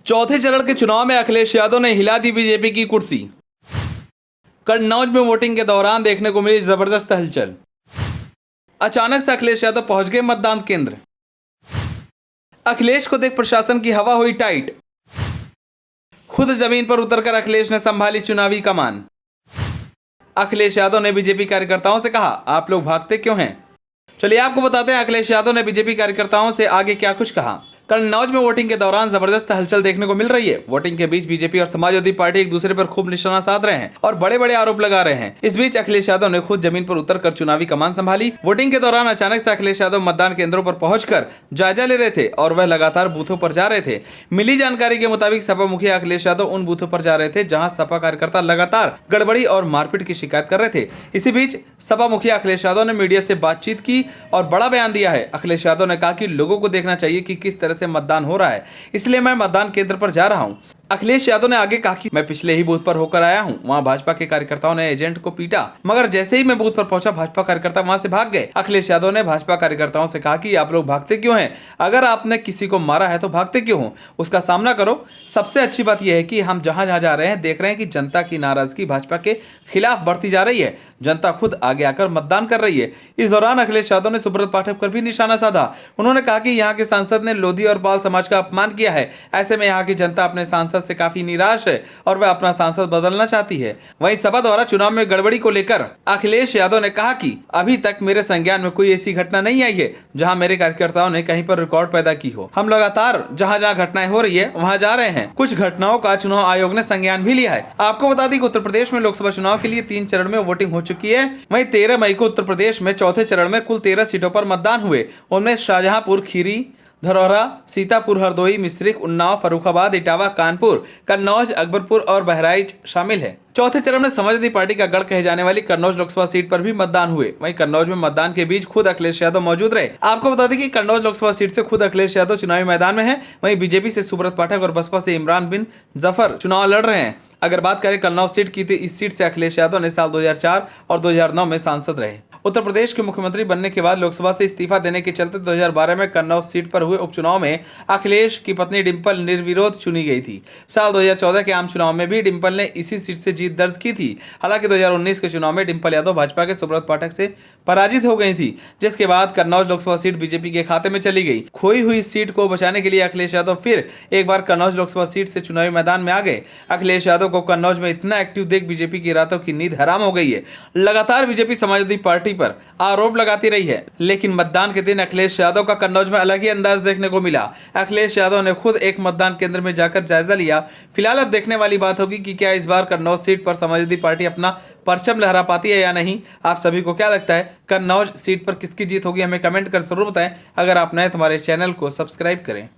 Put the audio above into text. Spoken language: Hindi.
चौथे चरण के चुनाव में अखिलेश यादव ने हिला दी बीजेपी की कुर्सी। कन्नौज में वोटिंग के दौरान देखने को मिली जबरदस्त हलचल। अचानक से अखिलेश यादव पहुंच गए मतदान केंद्र। अखिलेश को देख प्रशासन की हवा हुई टाइट। खुद जमीन पर उतरकर अखिलेश ने संभाली चुनावी कमान। अखिलेश यादव ने बीजेपी कार्यकर्ताओं से कहा, आप लोग भागते क्यों हैं? चलिए आपको बताते हैं अखिलेश यादव ने बीजेपी कार्यकर्ताओं से आगे क्या कुछ कहा। कन्नौज में वोटिंग के दौरान जबरदस्त हलचल देखने को मिल रही है। वोटिंग के बीच बीजेपी और समाजवादी पार्टी एक दूसरे पर खूब निशाना साध रहे हैं और बड़े बड़े आरोप लगा रहे हैं। इस बीच अखिलेश यादव ने खुद जमीन पर उतरकर चुनावी कमान संभाली। वोटिंग के दौरान अचानक से अखिलेश यादव मतदान केंद्रों पर पहुंचकर जायजा ले रहे थे और वह लगातार बूथों पर जा रहे थे। मिली जानकारी के मुताबिक सपा मुखिया अखिलेश यादव उन बूथों पर जा रहे थे जहां सपा कार्यकर्ता लगातार गड़बड़ी और मारपीट की शिकायत कर रहे थे। इसी बीच सपा मुखिया अखिलेश यादव ने मीडिया से बातचीत की और बड़ा बयान दिया है। अखिलेश यादव ने कहा कि लोगों को देखना चाहिए कि किस तरह से मतदान हो रहा है, इसलिए मैं मतदान केंद्र पर जा रहा हूं। अखिलेश यादव ने आगे कहा कि मैं पिछले ही बूथ पर होकर आया हूं। वहां भाजपा के कार्यकर्ताओं ने एजेंट को पीटा, मगर जैसे ही मैं बूथ पर पहुंचा भाजपा कार्यकर्ता वहां से भाग गए। अखिलेश यादव ने भाजपा कार्यकर्ताओं से कहा कि आप लोग भागते क्यों हैं? अगर आपने किसी को मारा है तो भागते क्यों हो? उसका सामना करो। सबसे अच्छी बात यह है कि हम जहां जहां जा रहे हैं देख रहे हैं कि जनता की नाराजगी भाजपा के खिलाफ बढ़ती जा रही है। जनता खुद आगे आकर मतदान कर रही है। इस दौरान अखिलेश यादव ने सुब्रत पाठक पर भी निशाना साधा। उन्होंने कहा कि यहाँ के सांसद ने लोधी और बाल समाज का अपमान किया है। ऐसे में यहाँ की जनता अपने सांसद से काफी निराश है और वह अपना सांसद बदलना चाहती है। वहीं सपा द्वारा चुनाव में गड़बड़ी को लेकर अखिलेश यादव ने कहा कि अभी तक मेरे संज्ञान में कोई ऐसी घटना नहीं आई है जहां मेरे कार्यकर्ताओं ने कहीं पर रिकॉर्ड पैदा की हो। हम लगातार जहां जहां घटनाएं हो रही है वहां जा रहे हैं। कुछ घटनाओं का चुनाव आयोग ने संज्ञान भी लिया है। आपको बता दें कि उत्तर प्रदेश में लोकसभा चुनाव के लिए 3 चरण में वोटिंग हो चुकी है। वहीं 13 मई को उत्तर प्रदेश में चौथे चरण में कुल 13 सीटों पर मतदान हुए। उनमें शाहजहांपुर, खीरी, धरौरा, सीतापुर, हरदोई, मिश्रिख, उन्नाव, फर्रुखाबाद, इटावा, कानपुर, कन्नौज, अकबरपुर और बहराइच शामिल है। चौथे चरण में समाजवादी पार्टी का गढ़ कहे जाने वाली कन्नौज लोकसभा सीट पर भी मतदान हुए। वहीं कन्नौज में मतदान के बीच खुद अखिलेश यादव मौजूद रहे। आपको बता दें कि कन्नौज लोकसभा सीट से खुद अखिलेश यादव चुनावी मैदान में है। वहीं बीजेपी से सुब्रत पाठक और बसपा से इमरान बिन जफर चुनाव लड़ रहे हैं। अगर बात करें कन्नौज सीट की तो इस सीट से अखिलेश यादव ने साल 2004 और 2009 में सांसद रहे। उत्तर प्रदेश के मुख्यमंत्री बनने के बाद लोकसभा से इस्तीफा देने के चलते 2012 में कन्नौज सीट पर हुए उपचुनाव में अखिलेश की पत्नी डिंपल निर्विरोध चुनी गई थी। साल 2014 के आम चुनाव में भी डिंपल ने इसी सीट से जीत दर्ज की थी। हालांकि 2019 के चुनाव में डिंपल यादव भाजपा के सुब्रत पाठक से पराजित हो गई थी, जिसके बाद कन्नौज लोकसभा सीट बीजेपी के खाते में चली गई। खोई हुई सीट को बचाने के लिए अखिलेश यादव फिर एक बार कन्नौज लोकसभा सीट से चुनावी मैदान में आ गए। अखिलेश यादव को कन्नौज में इतना एक्टिव देख बीजेपी की रातों की नींद हराम हो गई है। लगातार बीजेपी समाजवादी पार्टी पर आरोप लगाती रही है, लेकिन मतदान के दिन अखिलेश यादव का कन्नौज में अलग ही अंदाज देखने को मिला। अखिलेश यादव ने खुद एक मतदान केंद्र में जाकर जायजा लिया। फिलहाल अब देखने वाली बात होगी कि क्या इस बार कन्नौज सीट पर समाजवादी पार्टी अपना परचम लहरा पाती है या नहीं। आप सभी को क्या लगता है, कन्नौज सीट पर किसकी जीत होगी? हमें कमेंट कर जरूर बताएं। अगर आप नए तो हमारे चैनल को सब्सक्राइब करें।